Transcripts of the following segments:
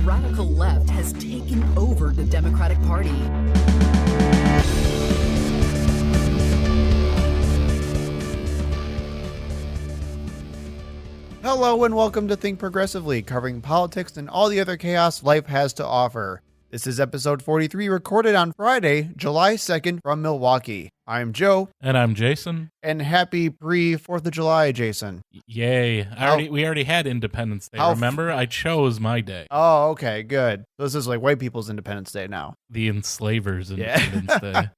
radical left has taken over the Democratic Party. Hello and welcome to Think Progressively, covering politics and all the other chaos life has to offer. This is episode 43, recorded on Friday, July 2nd from Milwaukee. I'm Joe. And I'm Jason. And happy pre-4th of July, Jason. Yay. We already had Independence Day, remember? I chose my day. Oh, okay, good. This is like white people's Independence Day now. The enslavers' Independence Day.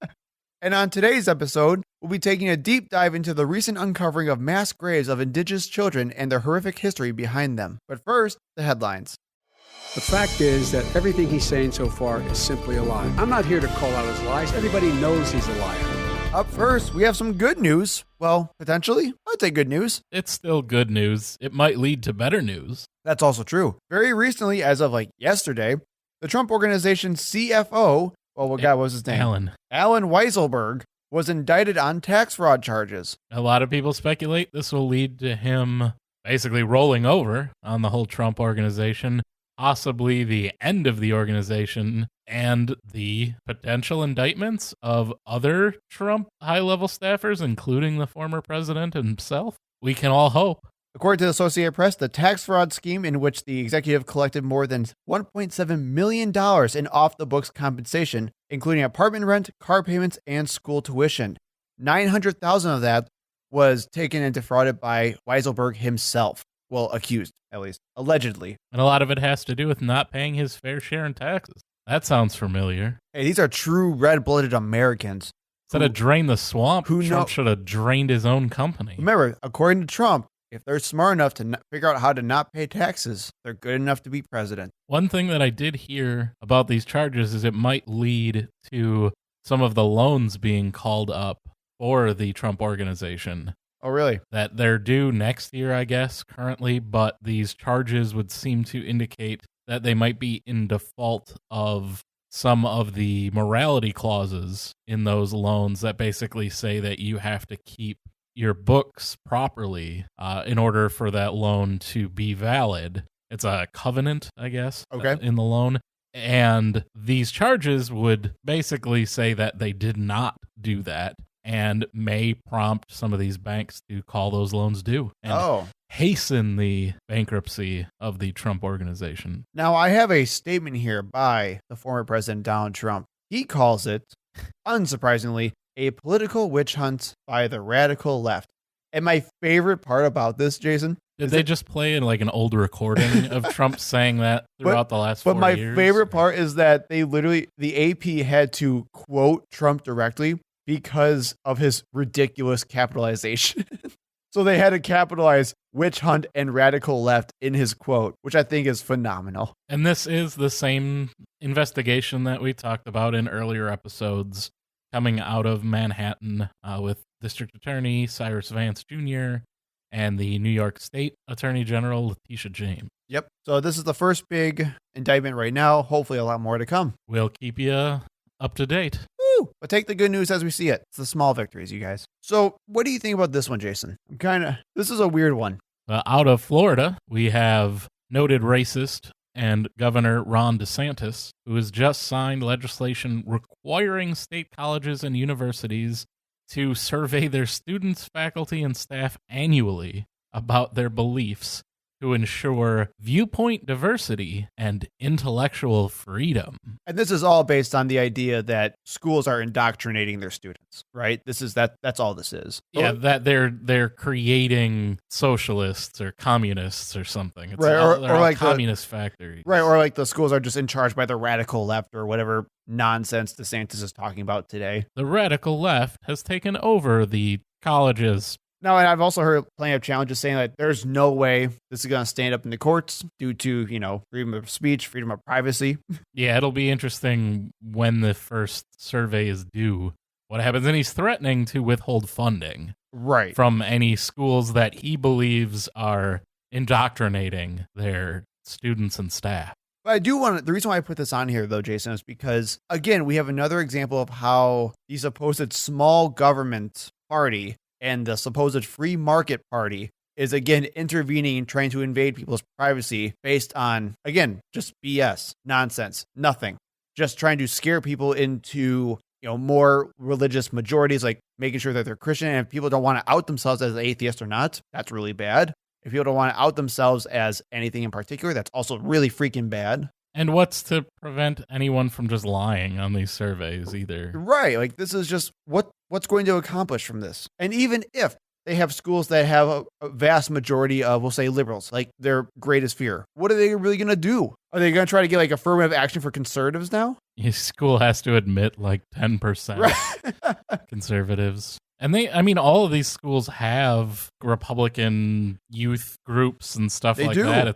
And on today's episode, we'll be taking a deep dive into the recent uncovering of mass graves of Indigenous children and their horrific history behind them. But first, the headlines. The fact is that everything he's saying so far is simply a lie. I'm not here to call out his lies. Everybody knows he's a liar. Up first, we have some good news. Well, potentially, I'd say good news. It's still good news. It might lead to better news. That's also true. Very recently, as of yesterday, the Trump Organization's CFO, what was his name? Alan Weisselberg was indicted on tax fraud charges. A lot of people speculate this will lead to him basically rolling over on the whole Trump Organization, possibly the end of the organization, and the potential indictments of other Trump high-level staffers, including the former president himself. We can all hope. According to the Associated Press, the tax fraud scheme in which the executive collected more than $1.7 million in off-the-books compensation, including apartment rent, car payments, and school tuition. $900,000 of that was taken and defrauded by Weisselberg himself. Well, accused, at least. Allegedly. And a lot of it has to do with not paying his fair share in taxes. That sounds familiar. Hey, these are true red-blooded Americans. Instead of drain the swamp, Trump should have drained his own company. Remember, according to Trump, if they're smart enough to figure out how to not pay taxes, they're good enough to be president. One thing that I did hear about these charges is it might lead to some of the loans being called up for the Trump Organization. Oh, really? That they're due next year, I guess, currently, but these charges would seem to indicate that they might be in default of some of the morality clauses in those loans that basically say that you have to keep your books properly in order for that loan to be valid. It's a covenant, I guess, in the loan. And these charges would basically say that they did not do that and may prompt some of these banks to call those loans due and hasten the bankruptcy of the Trump Organization. Now, I have a statement here by the former President Donald Trump. He calls it, unsurprisingly, a political witch hunt by the radical left. And my favorite part about this, Jason, did they just play in an old recording of Trump saying that throughout the last 4 years? But my favorite part is that they literally, the AP had to quote Trump directly because of his ridiculous capitalization. So they had to capitalize witch hunt and radical left in his quote, which I think is phenomenal. And this is the same investigation that we talked about in earlier episodes, coming out of Manhattan with District Attorney Cyrus Vance Jr. and the New York State Attorney General Letitia James. Yep. So this is the first big indictment right now. Hopefully a lot more to come. We'll keep you up to date. Woo! But take the good news as we see it. It's the small victories, you guys. So what do you think about this one, Jason? This is a weird one. Out of Florida, we have noted racist and Governor Ron DeSantis, who has just signed legislation requiring state colleges and universities to survey their students, faculty, and staff annually about their beliefs to ensure viewpoint diversity and intellectual freedom. And this is all based on the idea that schools are indoctrinating their students, right? That's all this is. Yeah, that they're creating socialists or communists or something. It's right, or like communist factories. Right, or the schools are just in charge by the radical left or whatever nonsense DeSantis is talking about today. The radical left has taken over the colleges. No, and I've also heard plenty of challenges saying that there's no way this is going to stand up in the courts due to, freedom of speech, freedom of privacy. Yeah, it'll be interesting when the first survey is due. What happens? And he's threatening to withhold funding from any schools that he believes are indoctrinating their students and staff. But the reason why I put this on here, though, Jason, is because, again, we have another example of how the supposed small government party and the supposed free market party is, again, intervening and trying to invade people's privacy based on, again, just BS, nonsense, nothing. Just trying to scare people into, more religious majorities, like making sure that they're Christian. And if people don't want to out themselves as atheist or not, that's really bad. If people don't want to out themselves as anything in particular, that's also really freaking bad. And what's to prevent anyone from just lying on these surveys either? Right. Like, this is just what's going to accomplish from this. And even if they have schools that have a vast majority of, we'll say, liberals, like their greatest fear, what are they really going to do? Are they going to try to get like affirmative action for conservatives now? Your school has to admit like 10% conservatives. And all of these schools have Republican youth groups and stuff They like do. that.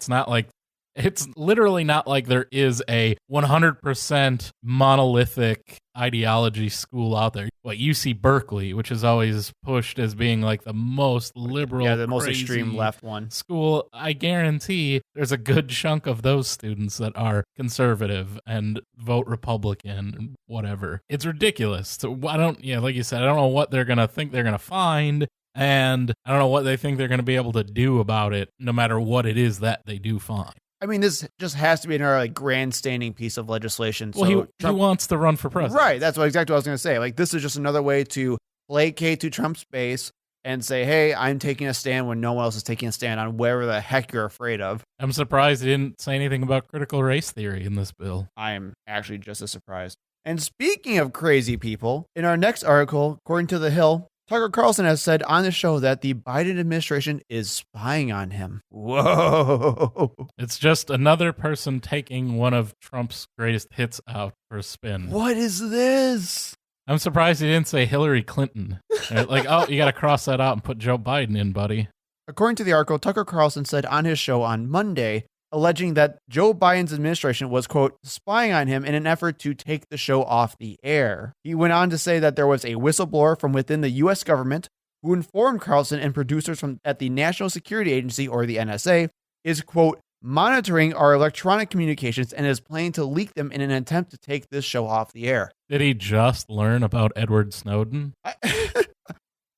It's literally not like there is a 100% monolithic ideology school out there. UC Berkeley, which is always pushed as being like the most liberal, the most crazy extreme left one. school, I guarantee there's a good chunk of those students that are conservative and vote Republican and whatever. It's ridiculous. So like you said, I don't know what they're going to think they're going to find. And I don't know what they think they're going to be able to do about it, no matter what it is that they do find. This just has to be another like grandstanding piece of legislation. Well, so he wants to run for president. Right. That's exactly what I was going to say. Like, this is just another way to placate to Trump's base and say, hey, I'm taking a stand when no one else is taking a stand on whatever the heck you're afraid of. I'm surprised he didn't say anything about critical race theory in this bill. I am actually just as surprised. And speaking of crazy people, in our next article, according to The Hill, Tucker Carlson has said on the show that the Biden administration is spying on him. Whoa. It's just another person taking one of Trump's greatest hits out for a spin. What is this? I'm surprised he didn't say Hillary Clinton. Like, oh, you got to cross that out and put Joe Biden in, buddy. According to the article, Tucker Carlson said on his show on Monday, alleging that Joe Biden's administration was, quote, spying on him in an effort to take the show off the air. He went on to say that there was a whistleblower from within the U.S. government who informed Carlson and producers at the National Security Agency, or the NSA, is, quote, monitoring our electronic communications and is planning to leak them in an attempt to take this show off the air. Did he just learn about Edward Snowden?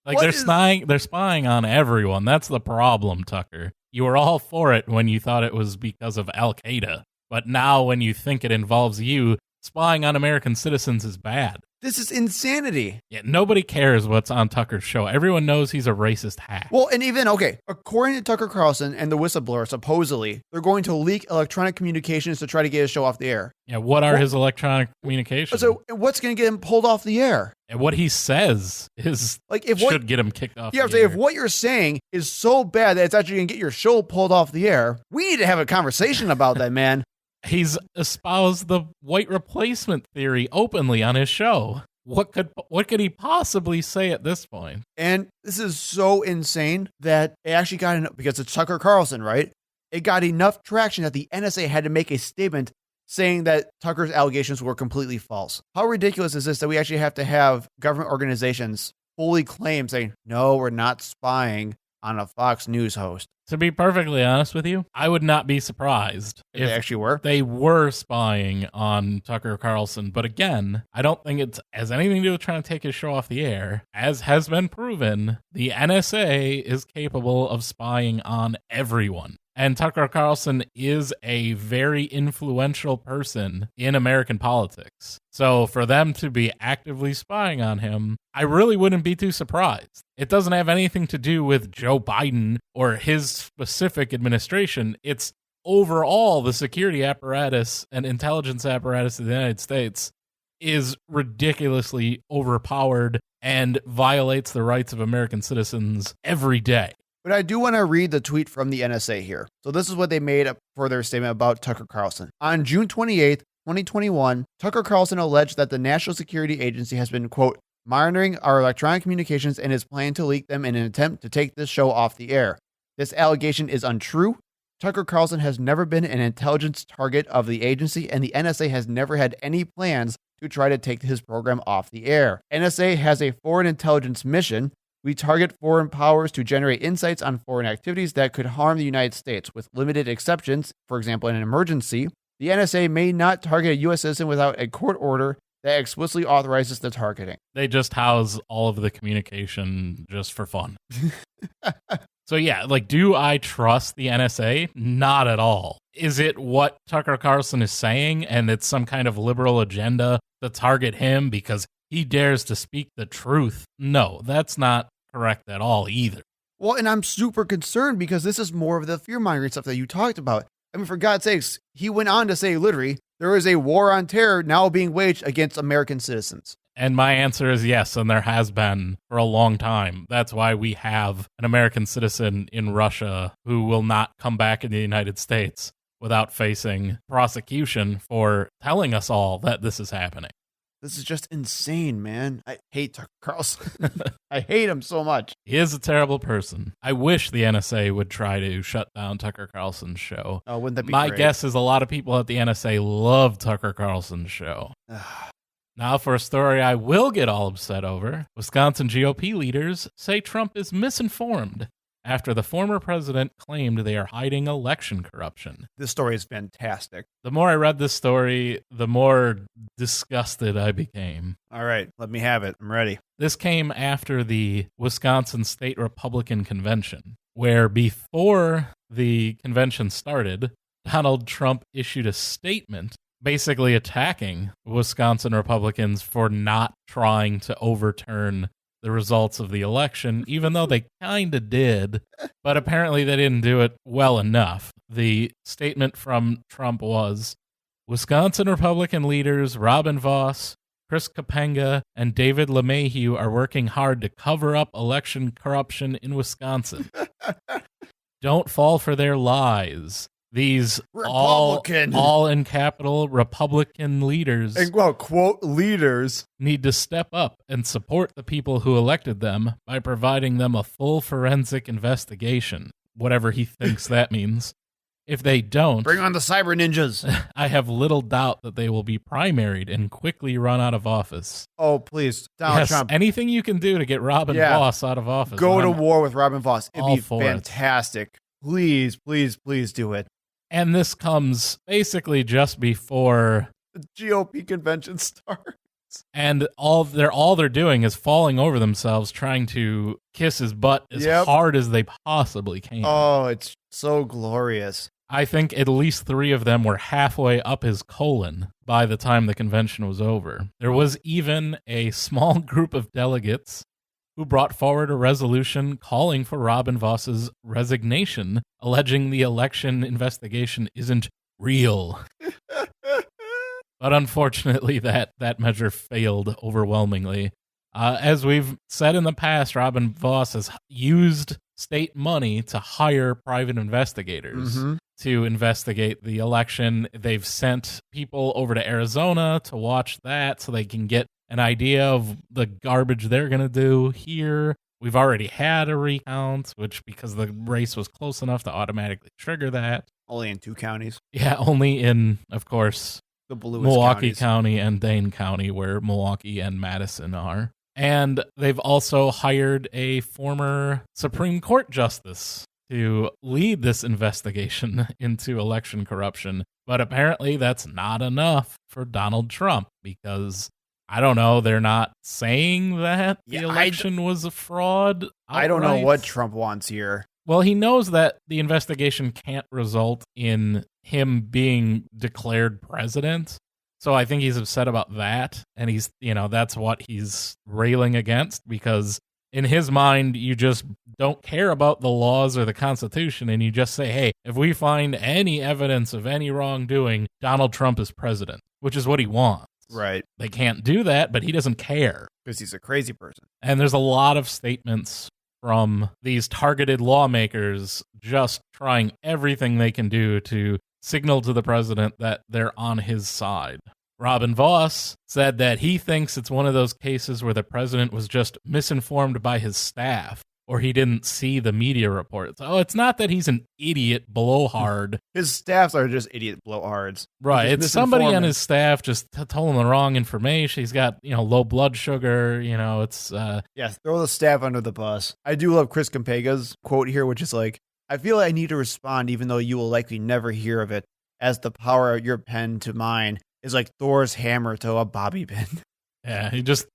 Like, they're spying on everyone. That's the problem, Tucker. You were all for it when you thought it was because of Al-Qaeda. But now when you think it involves you, spying on American citizens is bad. This is insanity. Yeah, nobody cares what's on Tucker's show. Everyone knows he's a racist hack. Well, and even, according to Tucker Carlson and the whistleblower, supposedly, they're going to leak electronic communications to try to get his show off the air. Yeah, what are his electronic communications? So what's going to get him pulled off the air? And what he says should get him kicked off the air. If what you're saying is so bad that it's actually going to get your show pulled off the air, we need to have a conversation about that, man. He's espoused the white replacement theory openly on his show. What could he possibly say at this point? And this is so insane that it actually got enough, because it's Tucker Carlson, right? It got enough traction that the NSA had to make a statement saying that Tucker's allegations were completely false. How ridiculous is this that we actually have to have government organizations fully claim saying, no, we're not spying on a Fox News host? To be perfectly honest with you, I would not be surprised if they actually were. They were spying on Tucker Carlson. But again, I don't think it has anything to do with trying to take his show off the air. As has been proven, the NSA is capable of spying on everyone. And Tucker Carlson is a very influential person in American politics. So for them to be actively spying on him, I really wouldn't be too surprised. It doesn't have anything to do with Joe Biden or his specific administration. It's overall the security apparatus and intelligence apparatus of the United States is ridiculously overpowered and violates the rights of American citizens every day. But I do want to read the tweet from the NSA here. So this is what they made up for their statement about Tucker Carlson. On June 28th, 2021, Tucker Carlson alleged that the National Security Agency has been, quote, monitoring our electronic communications and is planning to leak them in an attempt to take this show off the air. This allegation is untrue. Tucker Carlson has never been an intelligence target of the agency, and the NSA has never had any plans to try to take his program off the air. NSA has a foreign intelligence mission. We target foreign powers to generate insights on foreign activities that could harm the United States, with limited exceptions. For example, in an emergency, the NSA may not target a U.S. citizen without a court order that explicitly authorizes the targeting. They just house all of the communication just for fun. So yeah, like, do I trust the NSA? Not at all. Is it what Tucker Carlson is saying, and it's some kind of liberal agenda to target him because he dares to speak the truth? No, that's not correct at all either. Well, and I'm super concerned because this is more of the fear-mongering stuff that you talked about. I mean, for God's sakes, he went on to say, literally, there is a war on terror now being waged against American citizens. And my answer is yes, and there has been for a long time. That's why we have an American citizen in Russia who will not come back in the United States without facing prosecution for telling us all that this is happening. This is just insane, man. I hate Tucker Carlson. I hate him so much. He is a terrible person. I wish the NSA would try to shut down Tucker Carlson's show. Oh, wouldn't that be My great? guess is a lot of people at the NSA love Tucker Carlson's show. Now for a story I will get all upset over. Wisconsin GOP leaders say Trump is misinformed after the former president claimed they are hiding election corruption. This story is fantastic. The more I read this story, the more disgusted I became. All right, let me have it. I'm ready. This came after the Wisconsin State Republican Convention, where before the convention started, Donald Trump issued a statement basically attacking Wisconsin Republicans for not trying to overturn the results of the election, even though they kind of did, but apparently they didn't do it well enough. The statement from Trump was, Wisconsin Republican leaders Robin Vos, Chris Kapenga, and David LeMahieu are working hard to cover up election corruption in Wisconsin. Don't fall for their lies. These Republican. all in capital Republican leaders And, well, quote, leaders. need to step up and support the people who elected them by providing them a full forensic investigation, whatever he thinks that means. If they don't, Bring on the cyber ninjas. I have little doubt that they will be primaried and quickly run out of office. Oh, please. Donald Yes, Trump, anything you can do to get Robin Yeah. Vos out of office. go to I'm war with Robin Vos. It'd all be for it. fantastic. Please, please, please do it. And this comes basically just before, The GOP convention starts. and all they're doing is falling over themselves trying to kiss his butt as Yep. hard as they possibly can. Oh, it's so glorious. I think at least 3 of them were halfway up his colon by the time the convention was over. There was even a small group of delegates who brought forward a resolution calling for Robin Voss's resignation, alleging the election investigation isn't real. But unfortunately, that measure failed overwhelmingly. As we've said in the past, Robin Voss has used state money to hire private investigators to investigate the election. They've sent people over to Arizona to watch that so they can get an idea of the garbage they're going to do here. We've already had a recount, which, because the race was close enough to automatically trigger that. Only in 2 counties. Yeah, only in, of course, The bluest Milwaukee counties. County and Dane County, where Milwaukee and Madison are. And they've also hired a former Supreme Court justice to lead this investigation into election corruption. But apparently that's not enough for Donald Trump because, I don't know, they're not saying that the Yeah, election was a fraud. I don't know outright. what Trump wants here. Well, he knows that the investigation can't result in him being declared president. So I think he's upset about that. And he's, that's what he's railing against, because in his mind, you just don't care about the laws or the Constitution. And you just say, hey, if we find any evidence of any wrongdoing, Donald Trump is president, which is what he wants. Right. They can't do that, but he doesn't care. Because he's a crazy person. And there's a lot of statements from these targeted lawmakers just trying everything they can do to signal to the president that they're on his side. Robin Voss said that he thinks it's one of those cases where the president was just misinformed by his staff, or he didn't see the media reports. Oh, it's not that he's an idiot blowhard. His staffs are just idiot blowhards. Right. Just It's somebody on misinforming. his staff just told him the wrong information. He's got, low blood sugar. It's Yes, throw the staff under the bus. I do love Chris Campega's quote here, which is like, I feel I need to respond even though you will likely never hear of it, as the power of your pen to mine is like Thor's hammer to a bobby pin. Yeah, you just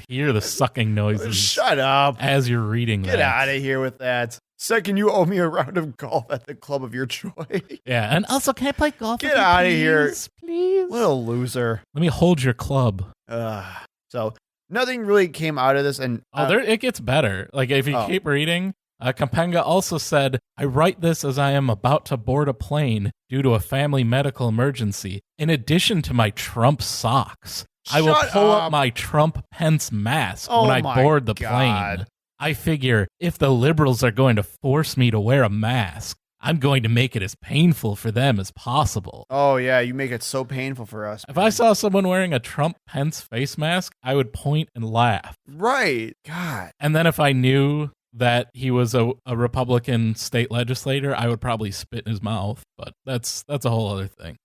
hear the sucking noises. Shut up. As you're reading that. Get out of here with that. Second, you owe me a round of golf at the club of your choice. Yeah, and also, can I play golf? Get out of here. Please. Little loser. Let me hold your club. So nothing really came out of this. And it gets better. Like, if you keep reading, Capenga also said, I write this as I am about to board a plane due to a family medical emergency. In addition to my Trump socks, I will pull up my Trump Pence mask when I board the plane. I figure if the liberals are going to force me to wear a mask, I'm going to make it as painful for them as possible. Oh, yeah, you make it so painful for us. If I saw someone wearing a Trump Pence face mask, I would point and laugh. Right. God. And then if I knew that he was a Republican state legislator, I would probably spit in his mouth. But that's a whole other thing.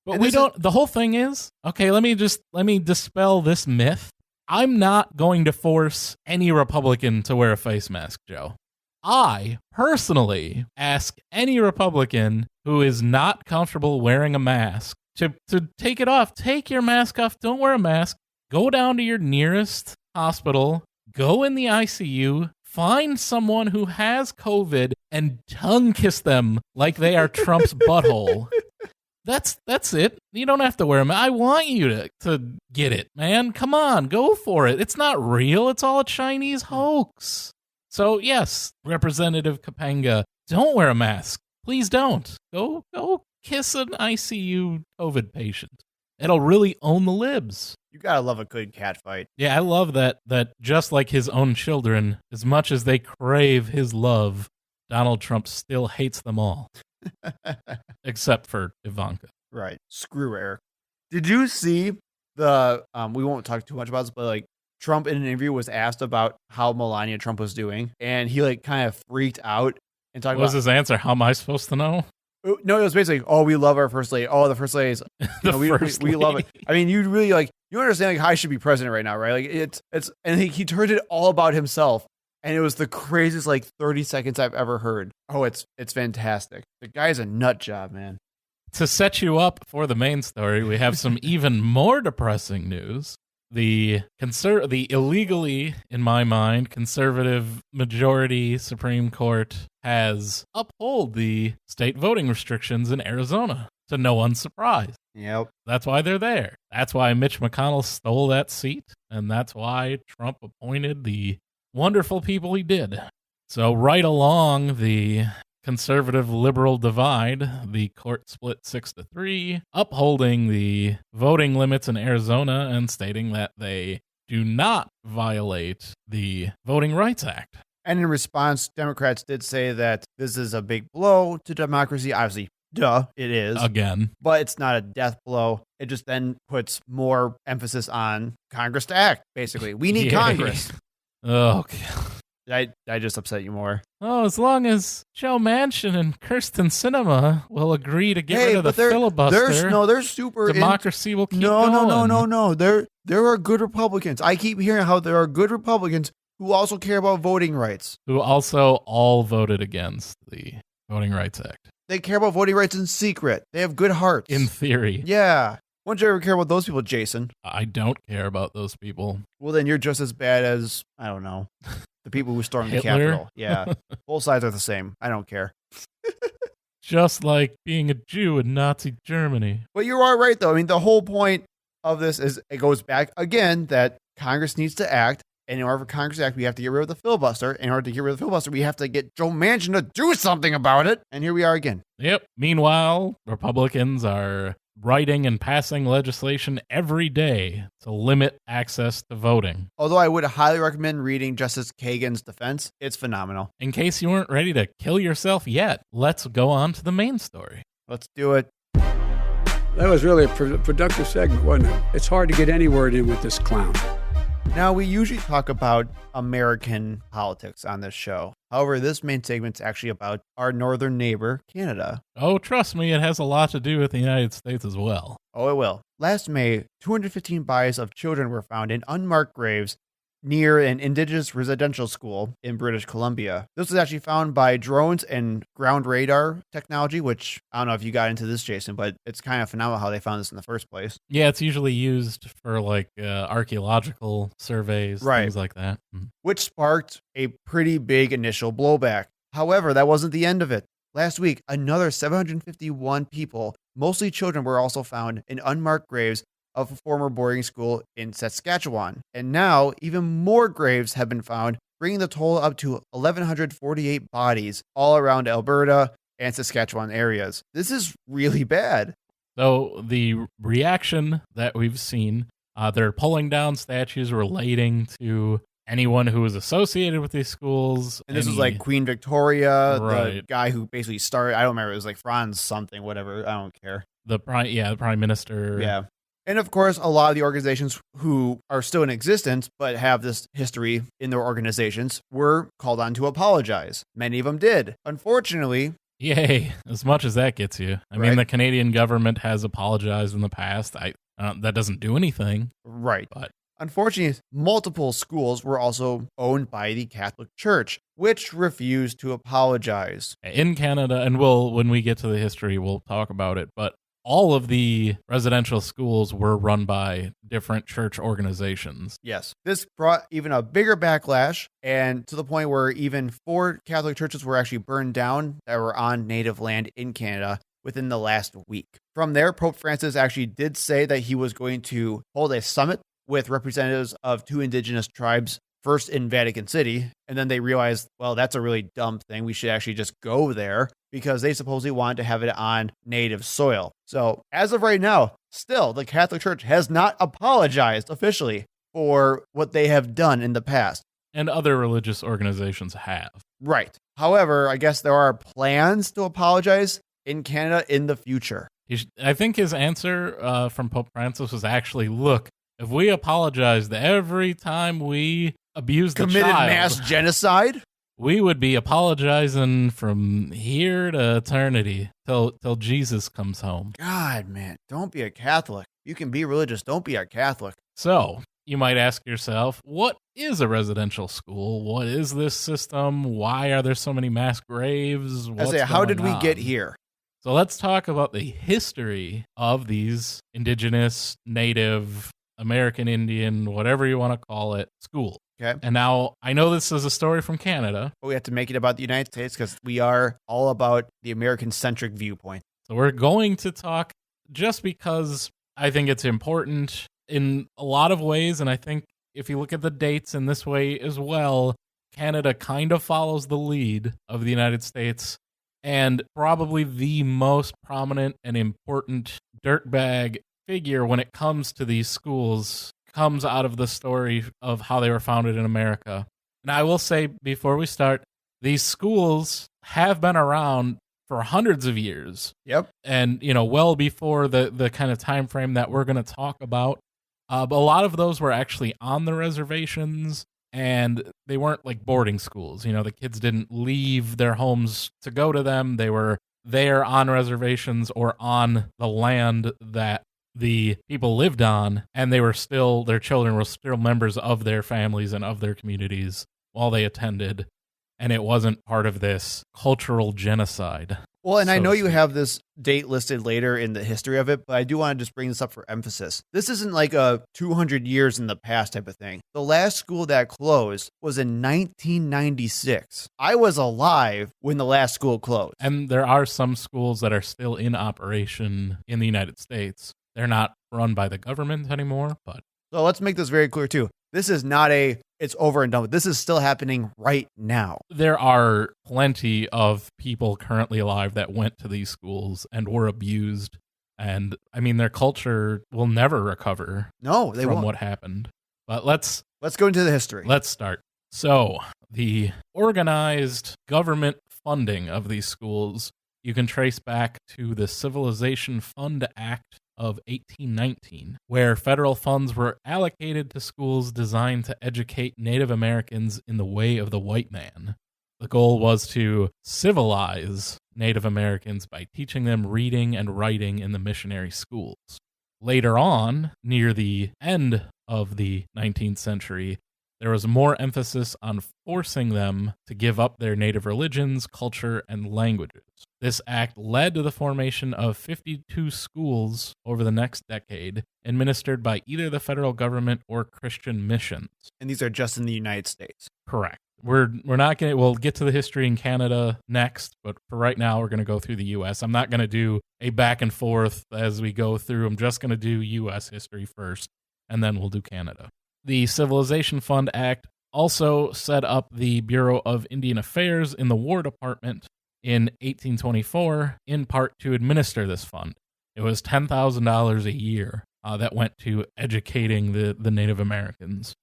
But the whole thing is, okay, let me dispel this myth. I'm not going to force any Republican to wear a face mask, Joe. I personally ask any Republican who is not comfortable wearing a mask to take it off. Take your mask off. Don't wear a mask. Go down to your nearest hospital. Go in the ICU. Find someone who has COVID and tongue kiss them like they are Trump's butthole. That's it. You don't have to wear them. I want you to get it, man. Come on, go for it. It's not real. It's all a Chinese hoax. So, yes, Representative Capenga, don't wear a mask. Please don't. Go kiss an ICU COVID patient. It'll really own the libs. You gotta love a good cat fight. Yeah, I love that just like his own children, as much as they crave his love, Donald Trump still hates them all. Except for Ivanka. Right. Screw Eric. Did you see the, we won't talk too much about this, but like Trump in an interview was asked about how Melania Trump was doing, and he like kind of freaked out and talked about. What was his answer? How am I supposed to know? No, it was basically, we love our first lady. Oh, the first lady is, we love it. I mean, you really you understand how I should be president right now, right? Like it's, and he turned it all about himself. And it was the craziest 30 seconds I've ever heard. Oh, it's fantastic. The guy's a nut job, man. To set you up for the main story, we have some even more depressing news. The illegally, in my mind, conservative majority Supreme Court has upheld the state voting restrictions in Arizona, to no one's surprise. Yep. That's why they're there. That's why Mitch McConnell stole that seat, and that's why Trump appointed the wonderful people he did. So right along the conservative-liberal divide, the court split 6-3, upholding the voting limits in Arizona and stating that they do not violate the Voting Rights Act. And in response, Democrats did say that this is a big blow to democracy. Obviously, duh, it is. Again. But it's not a death blow. It just then puts more emphasis on Congress to act, basically. We need Congress. Oh, Did I just upset you more? Oh, as long as Joe Manchin and Kirsten Sinema will agree to get rid of the filibuster, they're super. Democracy will keep going. No. There are good Republicans. I keep hearing how there are good Republicans who also care about voting rights. Who also all voted against the Voting Rights Act. They care about voting rights in secret. They have good hearts. In theory. Yeah. Why don't you ever care about those people, Jason? I don't care about those people. Well, then you're just as bad as, I don't know, the people who stormed the Capitol. Yeah. Both sides are the same. I don't care. Just like being a Jew in Nazi Germany. But you are right, though. I mean, the whole point of this is it goes back, again, that Congress needs to act. And in order for Congress to act, we have to get rid of the filibuster. In order to get rid of the filibuster, we have to get Joe Manchin to do something about it. And here we are again. Yep. Meanwhile, Republicans are writing and passing legislation every day to limit access to voting. Although I would highly recommend reading Justice Kagan's defense. It's phenomenal. In case you weren't ready to kill yourself yet, let's go on to the main story. Let's do it. That was really a productive segment, wasn't it? It's hard to get any word in with this clown. Now, we usually talk about American politics on this show. However, this main segment is actually about our northern neighbor, Canada. Oh, trust me, it has a lot to do with the United States as well. Oh, it will. Last May, 215 bodies of children were found in unmarked graves near an Indigenous residential school in British Columbia. This was actually found by drones and ground radar technology, which I don't know if you got into this, Jason, but it's kind of phenomenal how they found this in the first place. Yeah, it's usually used for like archaeological surveys, Right. things like that. Which sparked a pretty big initial blowback. However, that wasn't the end of it. Last week, another 751 people, mostly children, were also found in unmarked graves of a former boarding school in Saskatchewan. And now, even more graves have been found, bringing the total up to 1,148 bodies all around Alberta and Saskatchewan areas. This is really bad. So the reaction that we've seen, they're pulling down statues relating to anyone who was associated with these schools. And this was like Queen Victoria, the Right. guy who basically started, I don't remember, it was like Franz something, whatever, I don't care. the prime minister. Yeah. And of course, a lot of the organizations who are still in existence but have this history in their organizations were called on to apologize. Many of them did. Unfortunately, Yay, as much as that gets you. I mean, Right. the Canadian government has apologized in the past. That doesn't do anything. right. But Unfortunately, multiple schools were also owned by the Catholic Church, which refused to apologize. in Canada, and when we get to the history, we'll talk about it, but all of the residential schools were run by different church organizations. Yes. This brought even a bigger backlash, and to the point where even 4 Catholic churches were actually burned down that were on native land in Canada within the last week. From there, Pope Francis actually did say that he was going to hold a summit with representatives of 2 indigenous tribes, first in Vatican City, and then they realized, well, that's a really dumb thing. We should actually just go there because they supposedly wanted to have it on native soil. So as of right now, still, the Catholic Church has not apologized officially for what they have done in the past. And other religious organizations have. Right. However, I guess there are plans to apologize in Canada in the future. I think his answer from Pope Francis was actually, look, if we apologized every time we abused the Committed child, mass genocide? we would be apologizing from here to eternity till Jesus comes home. God, man, don't be a Catholic. You can be religious, don't be a Catholic. So you might ask yourself, what is a residential school? What is this system? Why are there so many mass graves? How did we going get on? here? So let's talk about the history of these indigenous, native, American Indian, whatever you want to call it, school. Okay. And now I know this is a story from Canada, But we have to make it about the United States because we are all about the American-centric viewpoint. so we're going to talk just because I think it's important in a lot of ways, and I think if you look at the dates in this way as well, Canada kind of follows the lead of the United States, and probably the most prominent and important dirtbag figure when it comes to these schools comes out of the story of how they were founded in America. And I will say before we start, these schools have been around for hundreds of years. Yep. And, well before the kind of time frame that we're going to talk about. But a lot of those were actually on the reservations, and they weren't like boarding schools. The kids didn't leave their homes to go to them. They were there on reservations or on the land that the people lived on, and their children were still members of their families and of their communities while they attended. And it wasn't part of this cultural genocide. Well, and I so know to you speak. have this date listed later in the history of it, but I do want to just bring this up for emphasis. This isn't like a 200 years in the past type of thing. The last school that closed was in 1996. I was alive when the last school closed. And there are some schools that are still in operation in the United States. They're not run by the government anymore, but So let's make this very clear too. This is not it's over and done with. This is still happening right now. there are plenty of people currently alive that went to these schools and were abused. And I mean, their culture will never recover No, they from won't. what happened. But let's Let's go into the history. start. So, the organized government funding of these schools you can trace back to the Civilization Fund Act of 1819, where federal funds were allocated to schools designed to educate Native Americans in the way of the white man. The goal was to civilize Native Americans by teaching them reading and writing in the missionary schools. Later on, near the end of the 19th century, there was more emphasis on forcing them to give up their native religions, culture, and languages. This act led to the formation of 52 schools over the next decade, administered by either the federal government or Christian missions. And these are just in the United States. Correct. We're not going to, we'll get to the history in Canada next, but for right now, we're going to go through the U.S. I'm not going to do a back and forth as we go through. I'm just going to do U.S. history first, and then we'll do Canada. The Civilization Fund Act also set up the Bureau of Indian Affairs in the War Department in 1824, in part to administer this fund. It was $10,000 a year that went to educating the Native Americans.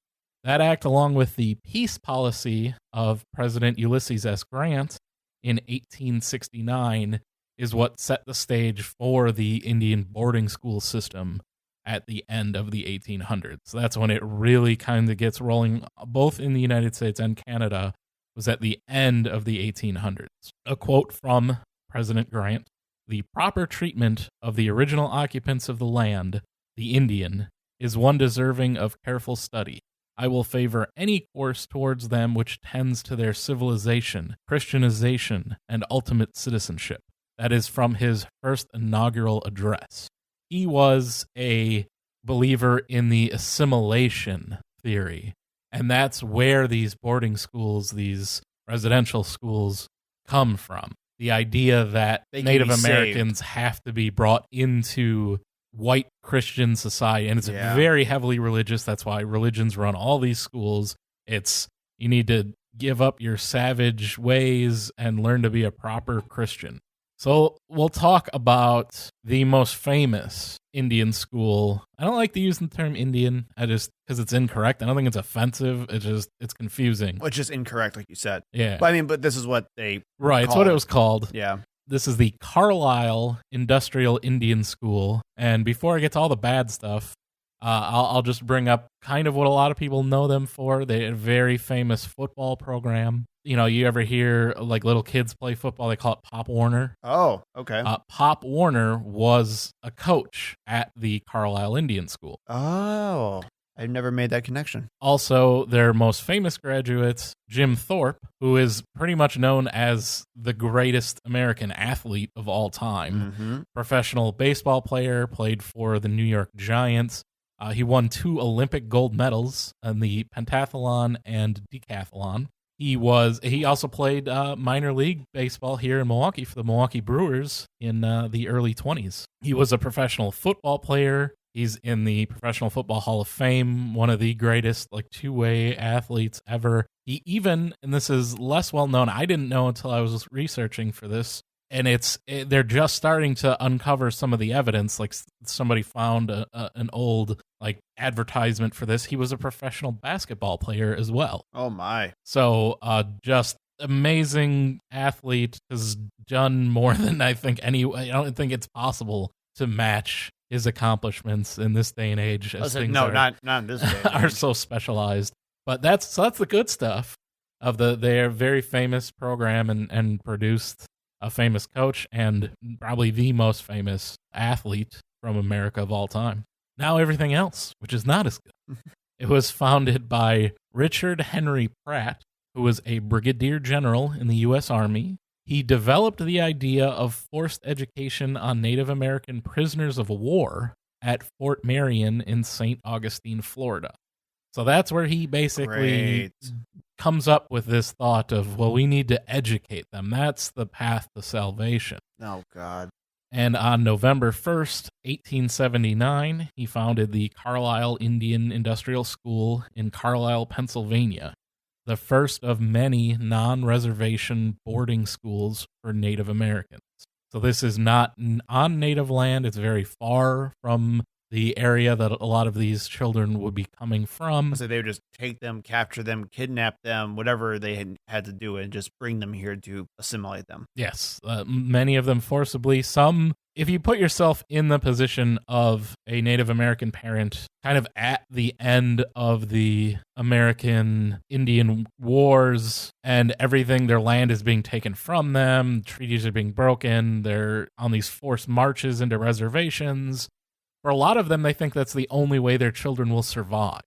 That act, along with the peace policy of President Ulysses S. Grant in 1869, is what set the stage for the Indian boarding school system at the end of the 1800s. So that's when it really kind of gets rolling, both in the United States and Canada, was at the end of the 1800s. A quote from President Grant: "The proper treatment of the original occupants of the land, the Indian, is one deserving of careful study. I will favor any course towards them which tends to their civilization, Christianization, and ultimate citizenship." That is from his first inaugural address. He was a believer in the assimilation theory, and that's where these boarding schools, these residential schools, come from. The idea that Native Americans have to be brought into white Christian society, and it's very heavily religious. That's why religions run all these schools. It's, you need to give up your savage ways and learn to be a proper Christian. So we'll talk about the most famous Indian school. I don't like to use the term Indian, because it's incorrect. I don't think it's offensive. It's confusing. Well, it's just incorrect, like you said. Yeah. But this is what they it's what it was called. Yeah. This is the Carlisle Industrial Indian School. And before I get to all the bad stuff, I'll just bring up kind of what a lot of people know them for. They had a very famous football program. You know, you ever hear like little kids play football? They call it Pop Warner. Oh, okay. Pop Warner was a coach at the Carlisle Indian School. Oh, I've never made that connection. Also, their most famous graduate, Jim Thorpe, who is pretty much known as the greatest American athlete of all time. Professional baseball player, played for the New York Giants. He won 2 Olympic gold medals in the pentathlon and decathlon. He also played minor league baseball here in Milwaukee for the Milwaukee Brewers in the early 20s. He was a professional football player. He's in the Professional Football Hall of Fame, one of the greatest two-way athletes ever. He even, and this is less well known, I didn't know until I was researching for this, and they're just starting to uncover some of the evidence. Like somebody found an old advertisement for this. He was a professional basketball player as well. Oh my! So just amazing athlete, has done more than I think I don't think it's possible to match his accomplishments in this day and age. Not in this day. Are so specialized. But that's the good stuff of their very famous program, and produced a famous coach and probably the most famous athlete from America of all time. Now everything else, which is not as good. It was founded by Richard Henry Pratt, who was a brigadier general in the U.S. Army. He developed the idea of forced education on Native American prisoners of war at Fort Marion in St. Augustine, Florida. So that's where he basically comes up with this thought of, well, we need to educate them. That's the path to salvation. Oh, God. And on November 1st, 1879, he founded the Carlisle Indian Industrial School in Carlisle, Pennsylvania, the first of many non-reservation boarding schools for Native Americans. So this is not on Native land. It's very far from the area that a lot of these children would be coming from. So they would just take them, capture them, kidnap them, whatever they had to do, and just bring them here to assimilate them. Yes, many of them forcibly. Some, if you put yourself in the position of a Native American parent, kind of at the end of the American Indian Wars, and everything, their land is being taken from them, treaties are being broken, they're on these forced marches into reservations. For a lot of them, they think that's the only way their children will survive.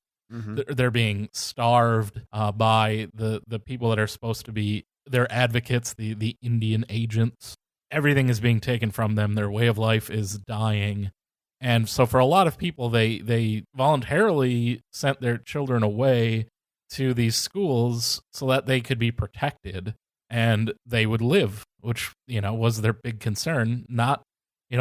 They're being starved by the people that are supposed to be their advocates, the Indian agents. Everything is being taken from them. Their way of life is dying. And so for a lot of people, they voluntarily sent their children away to these schools so that they could be protected and they would live, which, was their big concern. Not,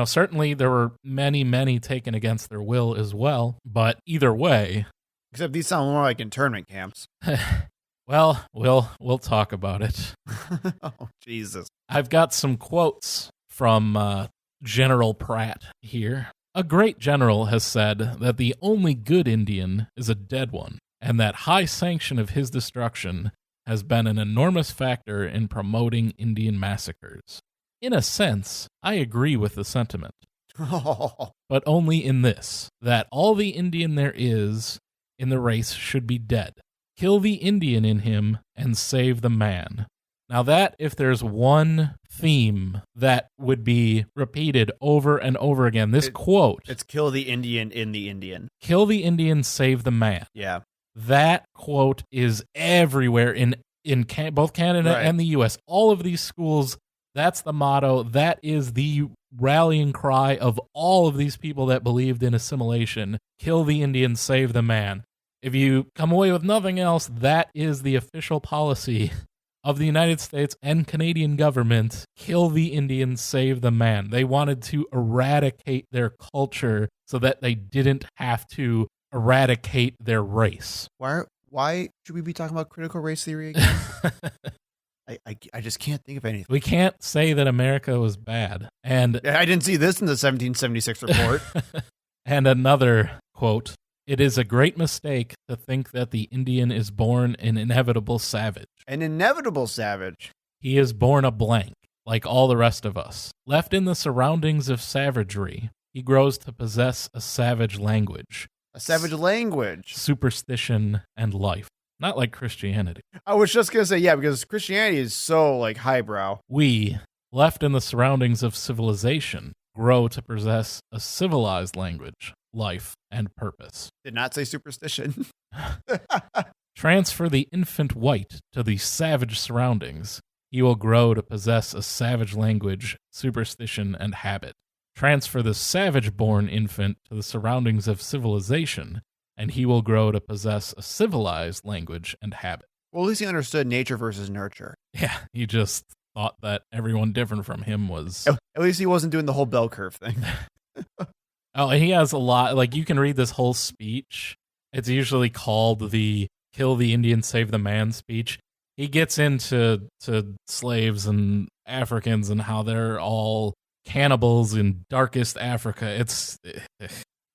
certainly there were many, many taken against their will as well. But either way. Except these sound more like internment camps. Well, we'll talk about it. Oh, Jesus. I've got some quotes from General Pratt here. A great general has said that the only good Indian is a dead one, and that high sanction of his destruction has been an enormous factor in promoting Indian massacres. In a sense, I agree with the sentiment, but only in this, that all the Indian there is in the race should be dead. Kill the Indian in him and save the man. Now that, if there's one theme that would be repeated over and over again, this quote. It's kill the Indian in the Indian. Kill the Indian, save the man. Yeah. That quote is everywhere in both Canada and the U.S. All of these schools, that's the motto. That is the rallying cry of all of these people that believed in assimilation. Kill the Indian, save the man. If you come away with nothing else, that is the official policy of the United States and Canadian government. Kill the Indian, save the man. They wanted to eradicate their culture so that they didn't have to eradicate their race. Why should we be talking about critical race theory again? I just can't think of anything. We can't say that America was bad. And I didn't see this in the 1776 report. And another quote, "It is a great mistake to think that the Indian is born an inevitable savage. An inevitable savage. He is born a blank, like all the rest of us. Left in the surroundings of savagery, he grows to possess a savage language. A savage language. Superstition and life." Not like Christianity. I was just going to say, yeah, because Christianity is so, highbrow. We, left in the surroundings of civilization, grow to possess a civilized language, life, and purpose. Did not say superstition. Transfer the infant white to the savage surroundings. He will grow to possess a savage language, superstition, and habit. Transfer the savage-born infant to the surroundings of civilization, and he will grow to possess a civilized language and habit. Well, at least he understood nature versus nurture. Yeah, he just thought that everyone different from him was... At least he wasn't doing the whole bell curve thing. Oh, and he has a lot... you can read this whole speech. It's usually called the Kill the Indian, Save the Man speech. He gets into slaves and Africans and how they're all cannibals in darkest Africa. It's...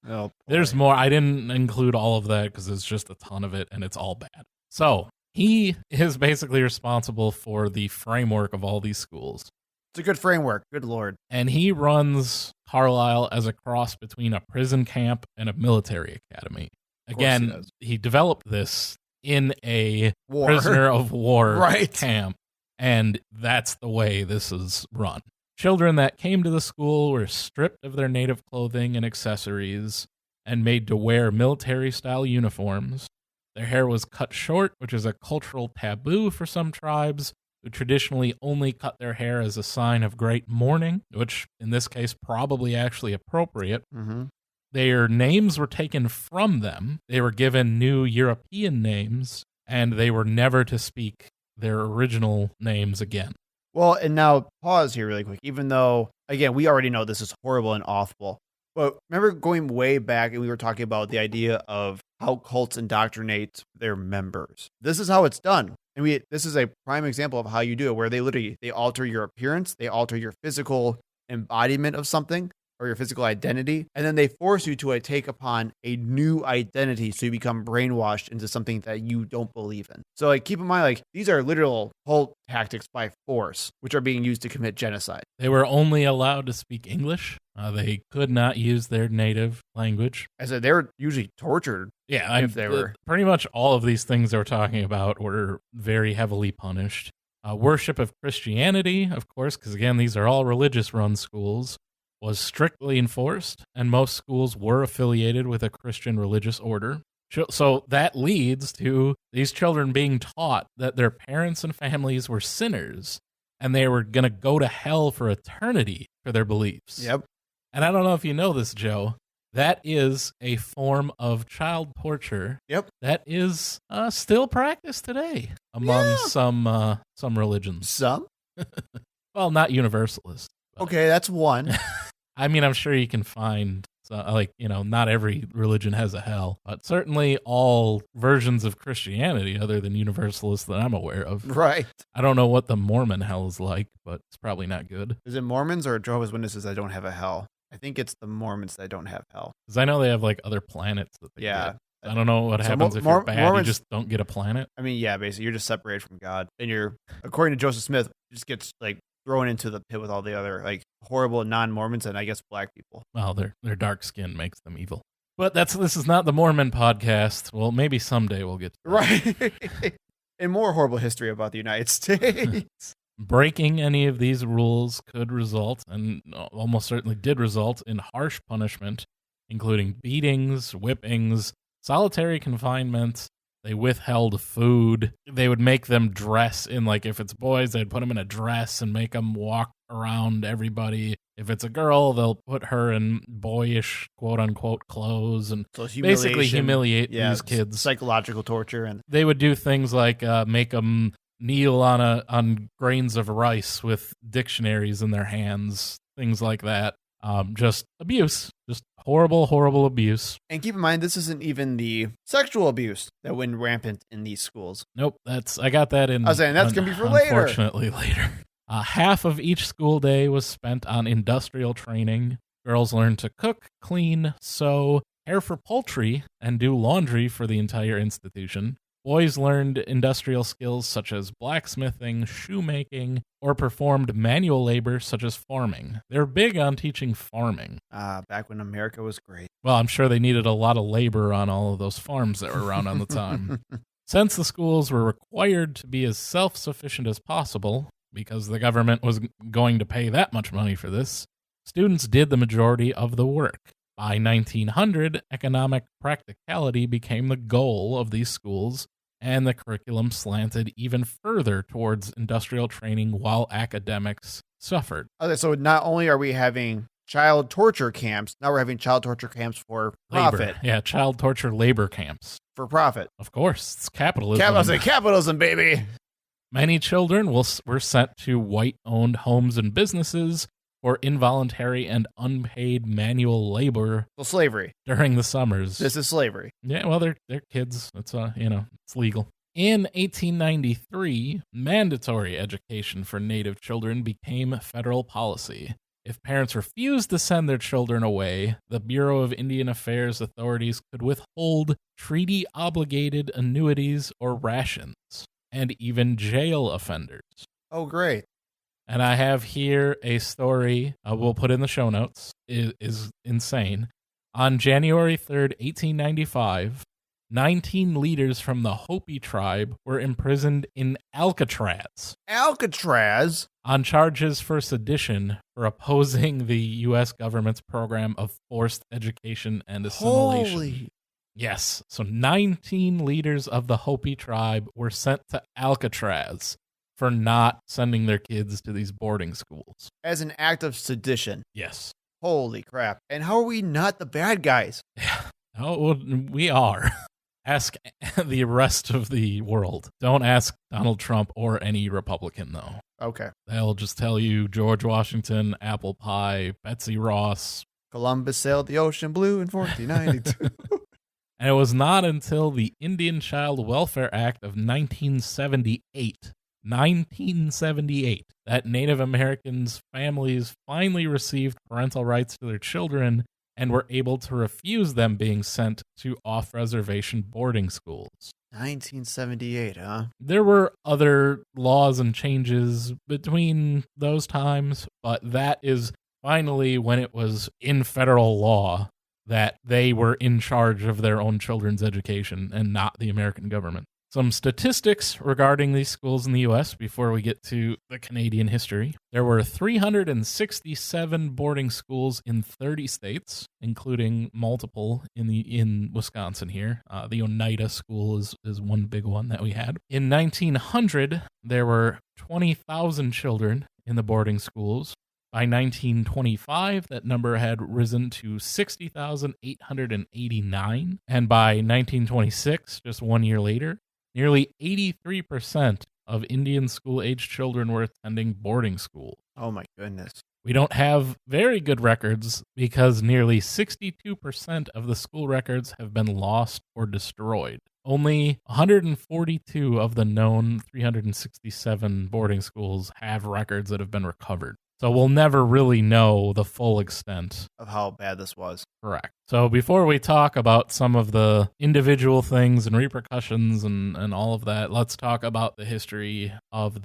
Oh, there's more. I didn't include all of that because it's just a ton of it, and it's all bad. So he is basically responsible for the framework of all these schools. It's a good framework. Good Lord. And he runs Carlisle as a cross between a prison camp and a military academy. Again, he developed this in a prisoner of war camp, and that's the way this is run. Children that came to the school were stripped of their native clothing and accessories and made to wear military-style uniforms. Their hair was cut short, which is a cultural taboo for some tribes, who traditionally only cut their hair as a sign of great mourning, which in this case probably actually appropriate. Mm-hmm. Their names were taken from them. They were given new European names, and they were never to speak their original names again. Well, and now pause here really quick, even though, again, we already know this is horrible and awful. But remember going way back and we were talking about the idea of how cults indoctrinate their members. This is how it's done. And this is a prime example of how you do it, where they alter your appearance, they alter your physical embodiment of something or your physical identity, and then they force you to take upon a new identity so you become brainwashed into something that you don't believe in. So keep in mind, these are literal cult tactics by force, which are being used to commit genocide. They were only allowed to speak English. They could not use their native language. I said they were usually tortured. Yeah, if they were. Pretty much all of these things they were talking about were very heavily punished. Worship of Christianity, of course, because again, these are all religious-run schools, was strictly enforced, and most schools were affiliated with a Christian religious order. So that leads to these children being taught that their parents and families were sinners and they were going to go to hell for eternity for their beliefs. Yep. And I don't know if you know this, Joe. That is a form of child torture. Yep. That is still practiced today among some religions. Some? Well, not universalists. Okay, that's one. I mean, I'm sure you can find, not every religion has a hell, but certainly all versions of Christianity, other than universalists that I'm aware of. Right. I don't know what the Mormon hell is like, but it's probably not good. Is it Mormons or Jehovah's Witnesses that don't have a hell? I think it's the Mormons that don't have hell. Because I know they have like other planets that they get. I don't know what So happens if you're bad. Mormons, you just don't get a planet. I mean, yeah, basically, you're just separated from God. And you're, according to Joseph Smith, just gets like thrown into the pit with all the other like horrible non-Mormons and I guess black people. Well, their dark skin makes them evil. But this is not the Mormon podcast. Well, maybe someday we'll get to that. Right. And more horrible history about the United States. Breaking any of these rules could result, and almost certainly did result, in harsh punishment, including beatings, whippings, solitary confinement. They withheld food. They would make them dress in, like, if it's boys, they'd put them in a dress and make them walk around everybody. If it's a girl, they'll put her in boyish, quote-unquote, clothes and So basically humiliate these kids. Psychological torture. And they would do things like make them kneel on grains of rice with dictionaries in their hands, things like that. Just abuse, just horrible, horrible abuse. And keep in mind, this isn't even the sexual abuse that went rampant in these schools. Nope, I got that in. I was saying that's gonna be for later. Unfortunately, later. Half of each school day was spent on industrial training. Girls learned to cook, clean, sew, care for poultry, and do laundry for the entire institution. Boys learned industrial skills such as blacksmithing, shoemaking, or performed manual labor such as farming. They're big on teaching farming. Back when America was great. Well, I'm sure they needed a lot of labor on all of those farms that were around on the time. Since the schools were required to be as self-sufficient as possible, because the government was going to pay that much money for this, students did the majority of the work. By 1900, economic practicality became the goal of these schools, and the curriculum slanted even further towards industrial training while academics suffered. Okay, so not only are we having child torture camps, now we're having child torture camps for profit. Labor. Yeah, child torture labor camps. For profit. Of course, it's capitalism. Capitalism, baby. Many children were sent to white-owned homes and businesses for involuntary and unpaid manual labor. Well, slavery. During the summers. This is slavery. Yeah, well, they're kids. It's it's legal. In 1893, mandatory education for Native children became federal policy. If parents refused to send their children away, the Bureau of Indian Affairs authorities could withhold treaty-obligated annuities or rations, and even jail offenders. Oh, great. And I have here a story we'll put in the show notes. It is insane. On January 3rd, 1895, 19 leaders from the Hopi tribe were imprisoned in Alcatraz. Alcatraz? On charges for sedition for opposing the U.S. government's program of forced education and assimilation. Holy. Yes, so 19 leaders of the Hopi tribe were sent to Alcatraz for not sending their kids to these boarding schools. As an act of sedition. Yes. Holy crap. And how are we not the bad guys? Yeah. Oh, well, we are. Ask the rest of the world. Don't ask Donald Trump or any Republican, though. Okay. They'll just tell you George Washington, apple pie, Betsy Ross. Columbus sailed the ocean blue in 1492. And it was not until the Indian Child Welfare Act of 1978 that Native Americans' families finally received parental rights to their children and were able to refuse them being sent to off-reservation boarding schools. 1978, huh? There were other laws and changes between those times, but that is finally when it was in federal law that they were in charge of their own children's education and not the American government. Some statistics regarding these schools in the U.S. before we get to the Canadian history. There were 367 boarding schools in 30 states, including multiple in Wisconsin here. The Oneida School is one big one that we had. In 1900, there were 20,000 children in the boarding schools. By 1925, that number had risen to 60,889. And by 1926, just 1 year later, nearly 83% of Indian school-aged children were attending boarding school. Oh my goodness. We don't have very good records because nearly 62% of the school records have been lost or destroyed. Only 142 of the known 367 boarding schools have records that have been recovered. So we'll never really know the full extent Of how bad this was. Correct. So before we talk about some of the individual things and repercussions and all of that, let's talk about the history of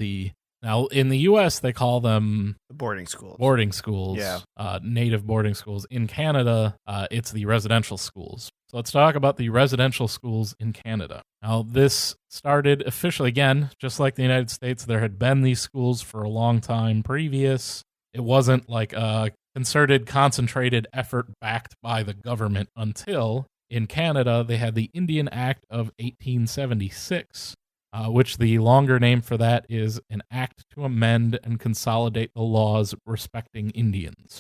now in the U.S. they call them The boarding schools. Yeah. Native boarding schools. In Canada, it's the residential schools. So let's talk about the residential schools in Canada. Now, this started officially, again, just like the United States, there had been these schools for a long time previous. It wasn't like a concerted, concentrated effort backed by the government until, in Canada, they had the Indian Act of 1876, which the longer name for that is an act to amend and consolidate the laws respecting Indians.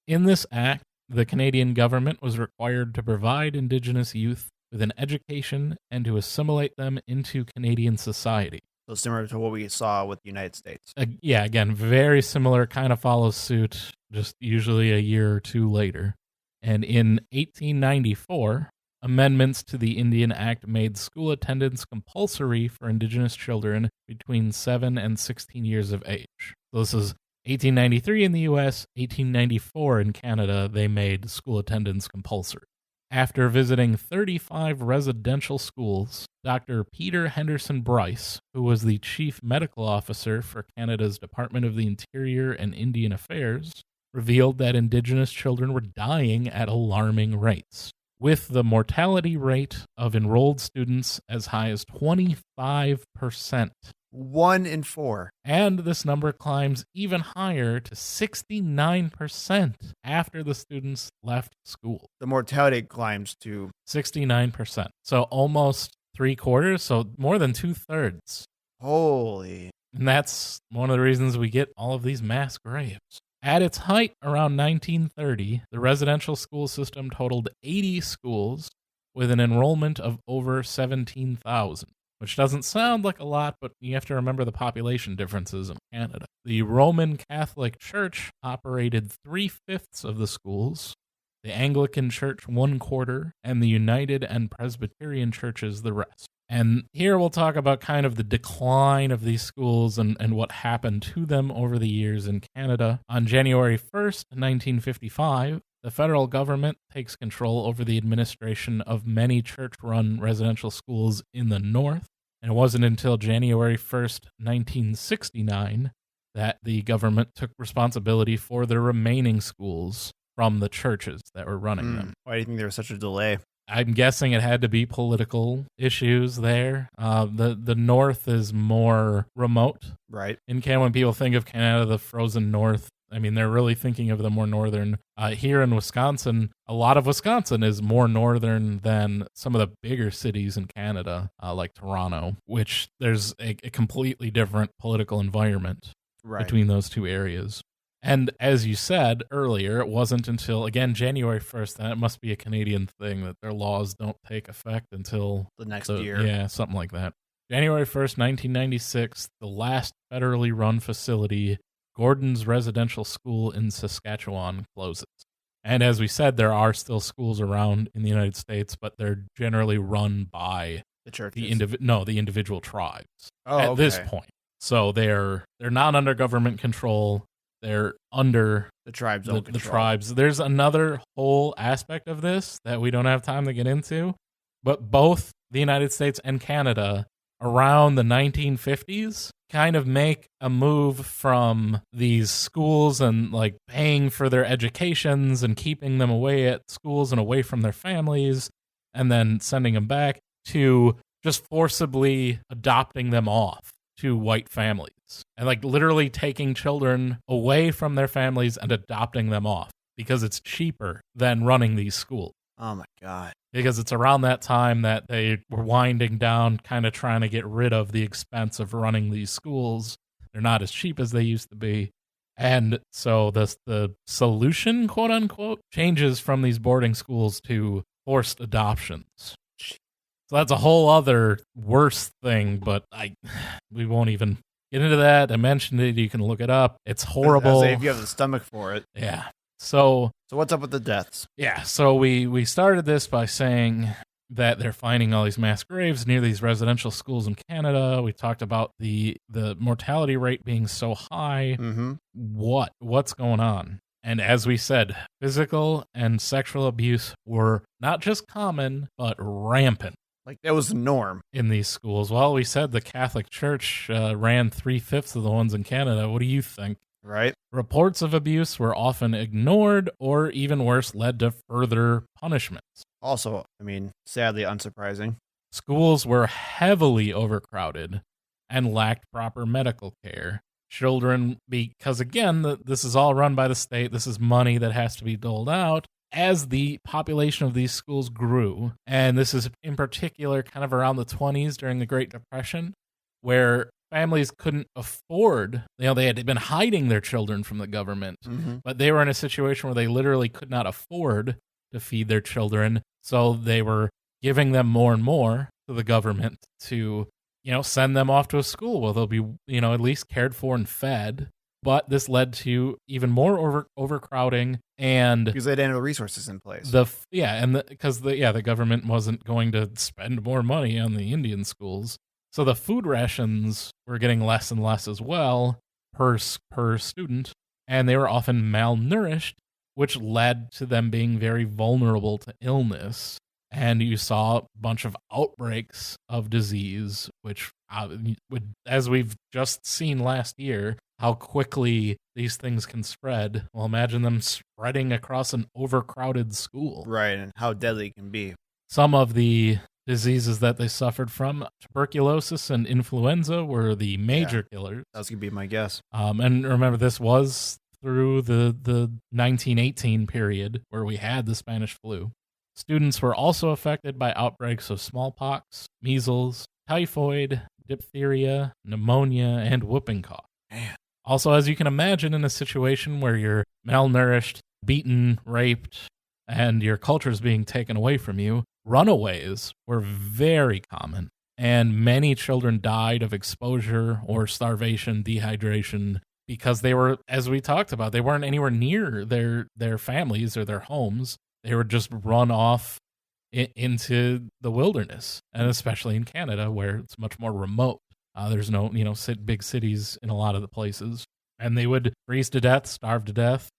In this act, the Canadian government was required to provide Indigenous youth with an education and to assimilate them into Canadian society. So similar to what we saw with the United States. Yeah, again, very similar, kind of follows suit, just usually a year or two later. And in 1894, amendments to the Indian Act made school attendance compulsory for Indigenous children between 7 and 16 years of age. So this is 1893 in the U.S., 1894 in Canada, they made school attendance compulsory. After visiting 35 residential schools, Dr. Peter Henderson Bryce, who was the chief medical officer for Canada's Department of the Interior and Indian Affairs, revealed that Indigenous children were dying at alarming rates, with the mortality rate of enrolled students as high as 25%. 1 in 4. And this number climbs even higher to 69% after the students left school. The mortality climbs to 69%. So almost 3/4, so more than 2/3. holy. And that's one of the reasons we get all of these mass graves. At its height around 1930, the residential school system totaled 80 schools with an enrollment of over 17,000. Which doesn't sound like a lot, but you have to remember the population differences in Canada. The Roman Catholic Church operated 3/5 of the schools, the Anglican Church 1/4, and the United and Presbyterian churches the rest. And here we'll talk about kind of the decline of these schools and what happened to them over the years in Canada. On January 1st, 1955, the federal government takes control over the administration of many church-run residential schools in the north, and it wasn't until January 1st, 1969, that the government took responsibility for the remaining schools from the churches that were running them. Why do you think there was such a delay? I'm guessing it had to be political issues there. The North is more remote. Right. In Canada, when people think of Canada, the frozen North, I mean, they're really thinking of the more northern. Here in Wisconsin, a lot of Wisconsin is more northern than some of the bigger cities in Canada, like Toronto, which there's a completely different political environment between those two areas. And as you said earlier, it wasn't until, again, January 1st, and it must be a Canadian thing that their laws don't take effect until the next year. Yeah, something like that. January 1st, 1996, the last federally run facility, Gordon's Residential School in Saskatchewan, closes. And as we said, there are still schools around in the United States, but they're generally run by the churches. The individual tribes this point. So they're not under government control. They're under the tribes. The tribes. There's another whole aspect of this that we don't have time to get into, but both the United States and Canada around the 1950s kind of make a move from these schools and like paying for their educations and keeping them away at schools and away from their families and then sending them back to just forcibly adopting them off to white families and like literally taking children away from their families and adopting them off because it's cheaper than running these schools. Oh my God. Because it's around that time that they were winding down, kind of trying to get rid of the expense of running these schools. They're not as cheap as they used to be. And so the solution, quote unquote, changes from these boarding schools to forced adoptions. So that's a whole other worse thing, but we won't even get into that. I mentioned it. You can look it up. It's horrible. If you have the stomach for it. Yeah. So what's up with the deaths? Yeah. So we started this by saying that they're finding all these mass graves near these residential schools in Canada. We talked about the mortality rate being so high. Mm-hmm. What's going on? And as we said, physical and sexual abuse were not just common, but rampant. Like, that was the norm. In these schools. Well, we said the Catholic Church ran 3/5 of the ones in Canada. What do you think? Right. Reports of abuse were often ignored or, even worse, led to further punishments. Also, sadly unsurprising. Schools were heavily overcrowded and lacked proper medical care. Children, because again, this is all run by the state. This is money that has to be doled out. As the population of these schools grew, and this is in particular kind of around the 1920s during the Great Depression, where families couldn't afford, they had been hiding their children from the government, but they were in a situation where they literally could not afford to feed their children, so they were giving them more and more to the government to, send them off to a school where they'll be, at least cared for and fed. But this led to even more overcrowding, and because they didn't have the resources in place. The government wasn't going to spend more money on the Indian schools, so the food rations were getting less and less as well per student, and they were often malnourished, which led to them being very vulnerable to illness. And you saw a bunch of outbreaks of disease, which, as we've just seen last year, how quickly these things can spread. Well, imagine them spreading across an overcrowded school. Right, and how deadly it can be. Some of the diseases that they suffered from, tuberculosis and influenza, were the major killers. That was going to be my guess. And remember, this was through the 1918 period where we had the Spanish flu. Students were also affected by outbreaks of smallpox, measles, typhoid, diphtheria, pneumonia, and whooping cough. Man. Also, as you can imagine, in a situation where you're malnourished, beaten, raped, and your culture is being taken away from you, runaways were very common, and many children died of exposure or starvation, dehydration, because they were, as we talked about, they weren't anywhere near their families or their homes. They were just run off into the wilderness, and especially in Canada, where it's much more remote. There's no, big cities in a lot of the places. And they would freeze to death, starve to death,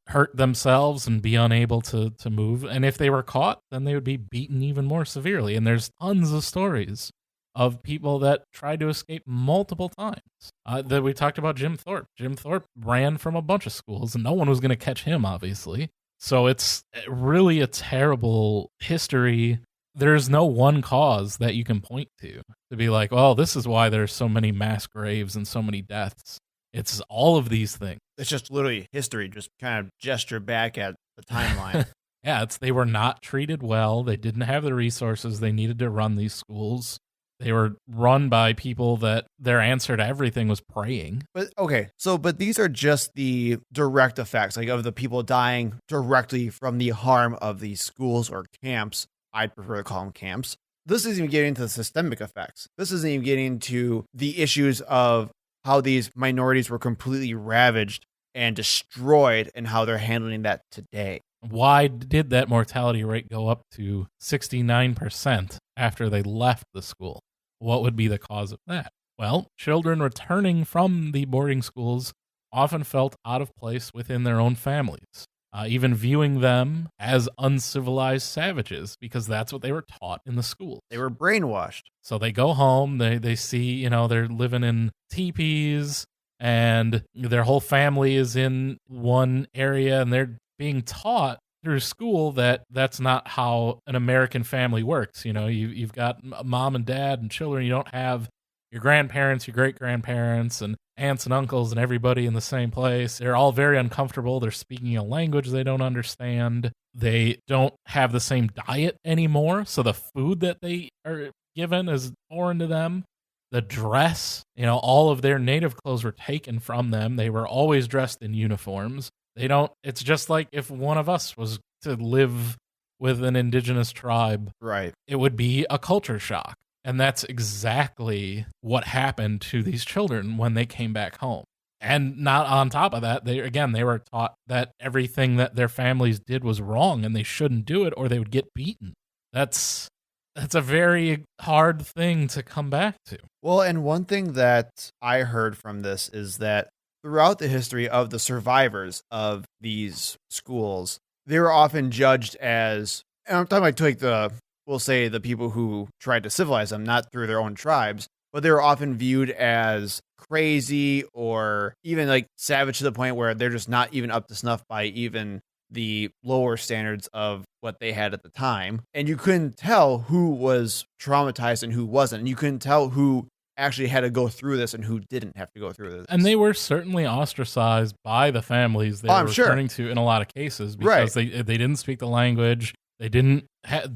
hurt themselves, and be unable to move. And if they were caught, then they would be beaten even more severely. And there's tons of stories of people that tried to escape multiple times. That we talked about Jim Thorpe. Jim Thorpe ran from a bunch of schools, and no one was going to catch him, obviously. So it's really a terrible history. There's no one cause that you can point to be like, oh, this is why there's so many mass graves and so many deaths. It's all of these things. It's just literally history, just kind of gesture back at the timeline. Yeah, they were not treated well. They didn't have the resources they needed to run these schools. They were run by people that their answer to everything was praying. But these are just the direct effects, like of the people dying directly from the harm of these schools or camps. I'd prefer to call them camps. This isn't even getting into the systemic effects. This isn't even getting into the issues of how these minorities were completely ravaged and destroyed and how they're handling that today. Why did that mortality rate go up to 69% after they left the school? What would be the cause of that? Well, children returning from the boarding schools often felt out of place within their own families, even viewing them as uncivilized savages, because that's what they were taught in the schools. They were brainwashed. So they go home, they see, they're living in teepees, and their whole family is in one area, and they're being taught through school that that's not how an American family works. You know, you've got mom and dad and children. You don't have your grandparents, your great-grandparents, and aunts and uncles and everybody in the same place. They're all very uncomfortable. They're speaking a language they don't understand. They don't have the same diet anymore, so the food that they are given is foreign to them. The dress, you know, all of their native clothes were taken from them. They were always dressed in uniforms. It's just like if one of us was to live with an indigenous tribe, Right. it would be a culture shock. And that's exactly what happened to these children when they came back home. And not on top of that, they were taught that everything that their families did was wrong and they shouldn't do it or they would get beaten. That's a very hard thing to come back to. Well, and one thing that I heard from this is that throughout the history of the survivors of these schools, they were often judged as, and I'm talking like we'll say the people who tried to civilize them, not through their own tribes, but they were often viewed as crazy or even like savage to the point where they're just not even up to snuff by even the lower standards of what they had at the time. And you couldn't tell who was traumatized and who wasn't. And you couldn't tell who actually had to go through this and who didn't have to go through this. And they were certainly ostracized by the families they were returning to in a lot of cases because they didn't speak the language. They didn't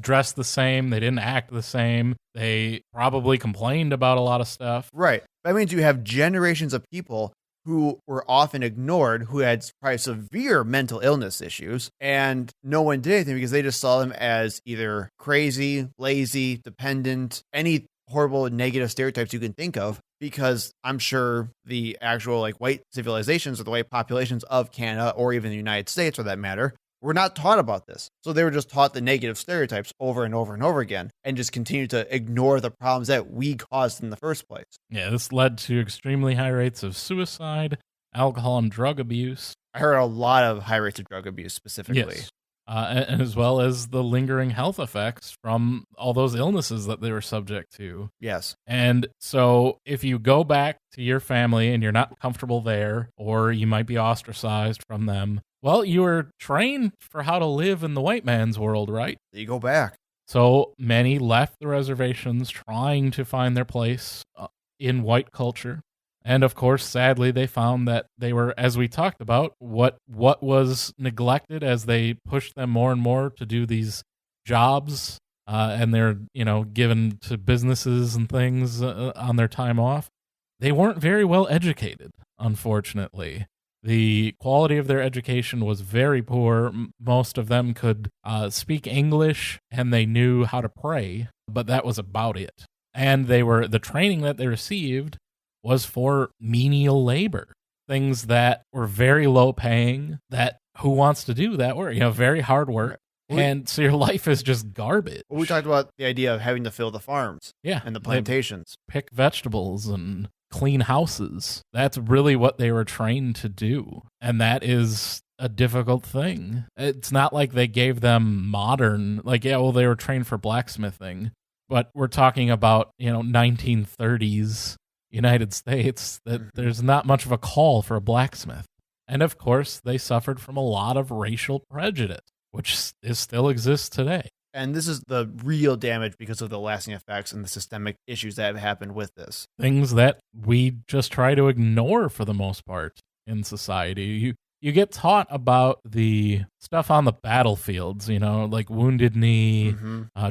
dress the same. They didn't act the same. They probably complained about a lot of stuff. Right. That means you have generations of people who were often ignored, who had probably severe mental illness issues, and no one did anything because they just saw them as either crazy, lazy, dependent, any horrible negative stereotypes you can think of, because I'm sure the actual like white civilizations or the white populations of Canada or even the United States for that matter were not taught about this. So they were just taught the negative stereotypes over and over and over again and just continue to ignore the problems that we caused in the first place. Yeah, this led to extremely high rates of suicide, alcohol and drug abuse. I heard a lot of high rates of drug abuse specifically. Yes. And as well as the lingering health effects from all those illnesses that they were subject to. Yes. And so if you go back to your family and you're not comfortable there, or you might be ostracized from them, well, you were trained for how to live in the white man's world, right? You go back. So many left the reservations trying to find their place in white culture. And of course, sadly, they found that they were, as we talked about, what was neglected as they pushed them more and more to do these jobs, and they're given to businesses and things on their time off. They weren't very well educated, unfortunately. The quality of their education was very poor. Most of them could speak English and they knew how to pray, but that was about it. And the training that they received was for menial labor, things that were very low paying, that who wants to do that work? Very hard work. And so your life is just garbage. Well, we talked about the idea of having to fill the farms and the plantations. Pick vegetables and clean houses. That's really what they were trained to do. And that is a difficult thing. It's not like they gave them modern, they were trained for blacksmithing, but we're talking about, 1930s United States, that there's not much of a call for a blacksmith. And of course, they suffered from a lot of racial prejudice, which still exists today. And this is the real damage because of the lasting effects and the systemic issues that have happened with this. Things that we just try to ignore for the most part in society. You get taught about the stuff on the battlefields, like Wounded Knee,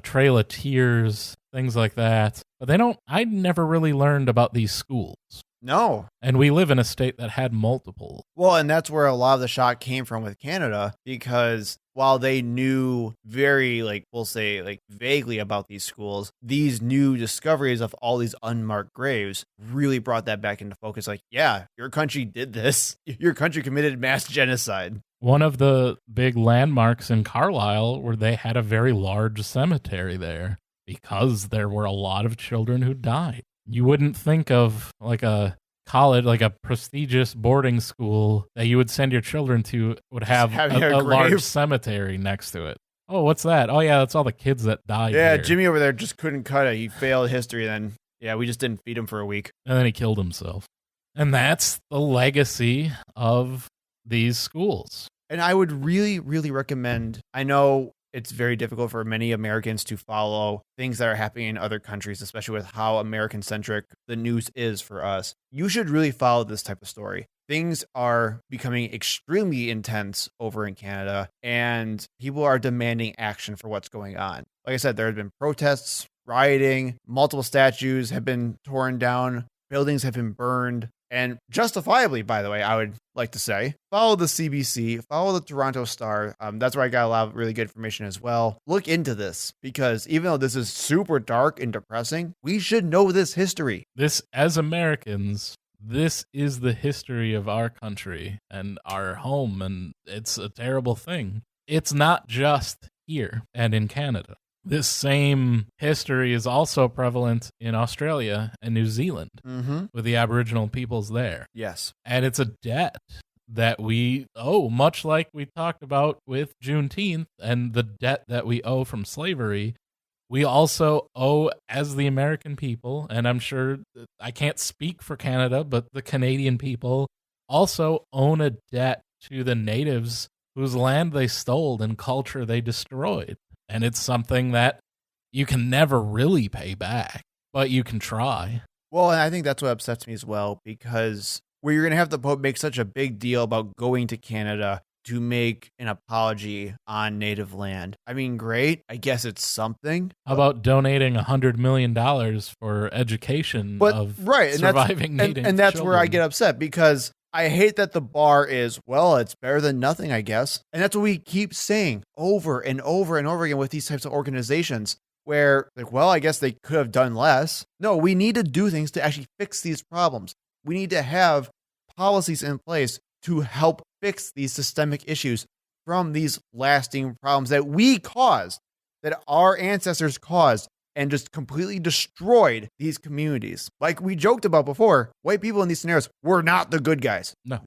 Trail of Tears, things like that. But I never really learned about these schools. No. And we live in a state that had multiple. Well, and that's where a lot of the shock came from with Canada, because while they knew very, we'll say, vaguely about these schools, these new discoveries of all these unmarked graves really brought that back into focus. Yeah, your country did this. Your country committed mass genocide. One of the big landmarks in Carlisle where they had a very large cemetery there because there were a lot of children who died. You wouldn't think of a college, a prestigious boarding school that you would send your children to would have a large cemetery next to it. Oh, what's that? Oh, yeah, that's all the kids that died. Yeah, here. Jimmy over there just couldn't cut it. He failed history, and then, we just didn't feed him for a week. And then he killed himself. And that's the legacy of these schools. And I would really, really recommend, I know it's very difficult for many Americans to follow things that are happening in other countries, especially with how American-centric the news is for us. You should really follow this type of story. Things are becoming extremely intense over in Canada, and people are demanding action for what's going on. Like I said, there have been protests, rioting, multiple statues have been torn down, buildings have been burned. And justifiably, by the way, I would like to say, follow the CBC, follow the Toronto Star. That's where I got a lot of really good information as well. Look into this, because even though this is super dark and depressing, we should know this history. This, as Americans, this is the history of our country and our home, and it's a terrible thing. It's not just here and in Canada. This same history is also prevalent in Australia and New Zealand with the Aboriginal peoples there. Yes. And it's a debt that we owe, much like we talked about with Juneteenth and the debt that we owe from slavery. We also owe, as the American people, and I'm sure I can't speak for Canada, but the Canadian people also own a debt to the natives whose land they stole and culture they destroyed. And it's something that you can never really pay back, but you can try. Well, and I think that's what upsets me as well, because where you're going to have to make such a big deal about going to Canada to make an apology on native land. I mean, great. I guess it's something. How about donating $100 million for education of surviving native and that's children? where I get upset, because I hate that the bar is, well, it's better than nothing, I guess. And that's what we keep saying over and over and over again with these types of organizations where, like, well, I guess they could have done less. No, we need to do things to actually fix these problems. We need to have policies in place to help fix these systemic issues from these lasting problems that we caused, that our ancestors caused, and just completely destroyed these communities. Like we joked about before, white people in these scenarios were not the good guys. No.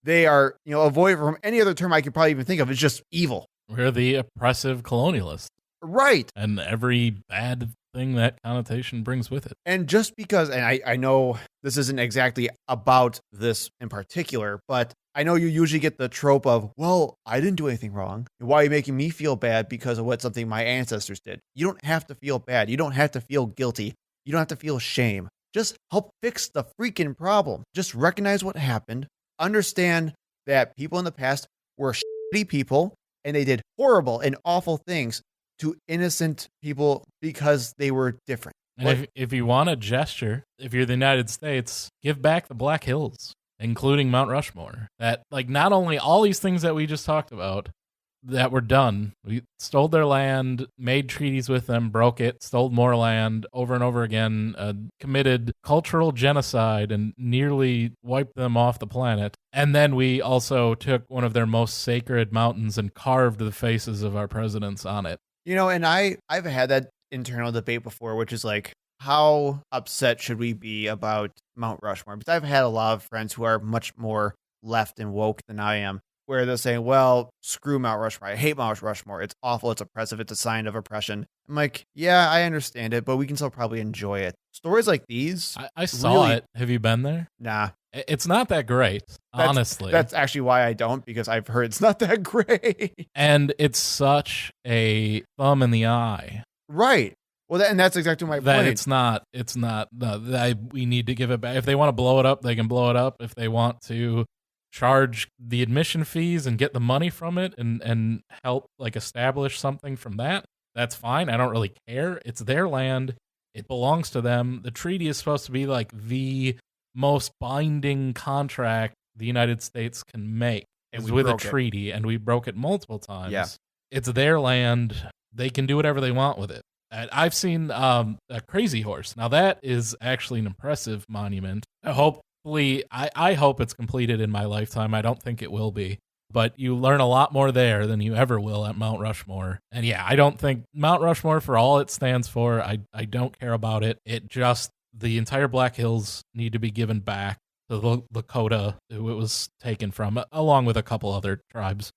They are, avoided from any other term I could probably even think of. It's just evil. We're the oppressive colonialists. Right. And every bad thing that connotation brings with it. And just because, and I know this isn't exactly about this in particular, but I know you usually get the trope of, well, I didn't do anything wrong. Why are you making me feel bad because of what something my ancestors did? You don't have to feel bad. You don't have to feel guilty. You don't have to feel shame. Just help fix the freaking problem. Just recognize what happened. Understand that people in the past were shitty people and they did horrible and awful things to innocent people because they were different. And if you want a gesture, if you're the United States, give back the Black Hills, including Mount Rushmore. That, like, not only all these things that we just talked about that were done, we stole their land, made treaties with them, broke it, stole more land over and over again, committed cultural genocide and nearly wiped them off the planet. And then we also took one of their most sacred mountains and carved the faces of our presidents on it. And I've had that internal debate before, which is like, how upset should we be about Mount Rushmore? Because I've had a lot of friends who are much more left and woke than I am, where they're saying, well, screw Mount Rushmore. I hate Mount Rushmore. It's awful. It's oppressive. It's a sign of oppression. I'm like, yeah, I understand it, but we can still probably enjoy it. Stories like these. I saw it. Have you been there? Nah. It's not that great, honestly. That's actually why I don't, because I've heard it's not that great. And it's such a thumb in the eye. Right. Well, and that's exactly my that point. It's not, we need to give it back. If they want to blow it up, they can blow it up. If they want to charge the admission fees and get the money from it and help like establish something from that, that's fine. I don't really care. It's their land. It belongs to them. The treaty is supposed to be like the most binding contract the United States can make is with a treaty, and we broke it multiple times. Yeah. It's their land. They can do whatever they want with it. I've seen a Crazy Horse. Now, that is actually an impressive monument. Hopefully, I hope it's completed in my lifetime. I don't think it will be. But you learn a lot more there than you ever will at Mount Rushmore. And yeah, I don't think Mount Rushmore, for all it stands for, I don't care about it. It just, the entire Black Hills need to be given back to the Lakota, who it was taken from, along with a couple other tribes.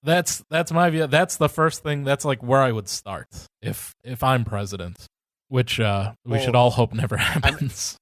That's my view. That's the first thing. That's like where I would start if I'm president, which we should all hope never happens.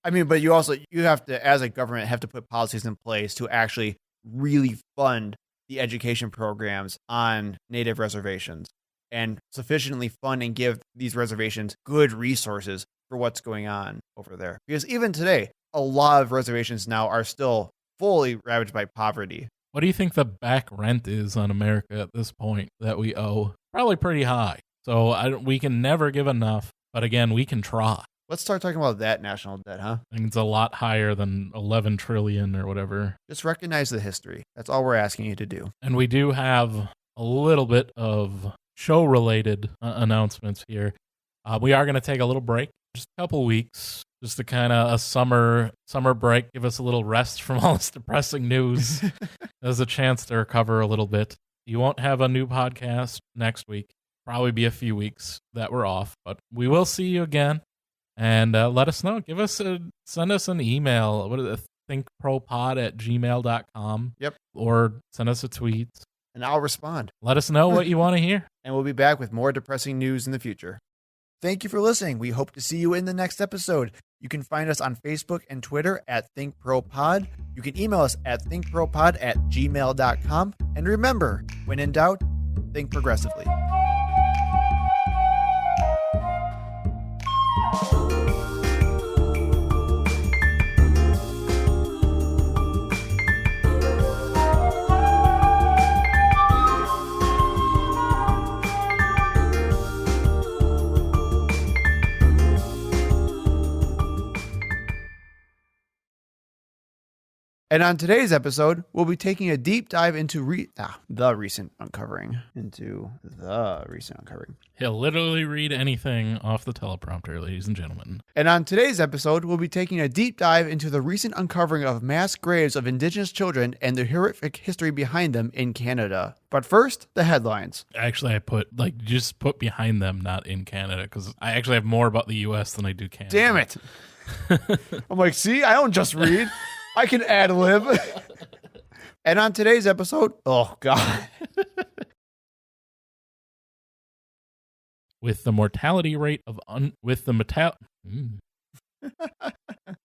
I mean, but you have to, as a government, have to put policies in place to actually really fund the education programs on native reservations and sufficiently fund and give these reservations good resources for what's going on over there. Because even today, a lot of reservations now are still fully ravaged by poverty. What do you think the back rent is on America at this point that we owe? Probably pretty high. So we can never give enough, but again, we can try. Let's start talking about that national debt, huh? I think it's a lot higher than 11 trillion or whatever. Just recognize the history. That's all we're asking you to do. And we do have a little bit of show-related announcements here. We are going to take a little break, just a couple weeks, just to kind of a summer break, give us a little rest from all this depressing news. There's a chance to recover a little bit. You won't have a new podcast next week. Probably be a few weeks that we're off, but we will see you again. And let us know. Send us an email. What is it? thinkpropod@gmail.com. Yep. Or send us a tweet. And I'll respond. Let us know what you want to hear. And we'll be back with more depressing news in the future. Thank you for listening. We hope to see you in the next episode. You can find us on Facebook and Twitter at ThinkProPod. You can email us at thinkpropod@gmail.com. And remember, when in doubt, think progressively. And on today's episode, we'll be taking a deep dive into the recent uncovering. He'll literally read anything off the teleprompter, ladies and gentlemen. And on today's episode, we'll be taking a deep dive into the recent uncovering of mass graves of Indigenous children and the horrific history behind them in Canada. But first, the headlines. Actually, I put behind them, not in Canada, because I actually have more about the U.S. than I do Canada. Damn it. I'm like, see, I don't just read. I can ad-lib. And on today's episode, oh, God. With the mortality rate of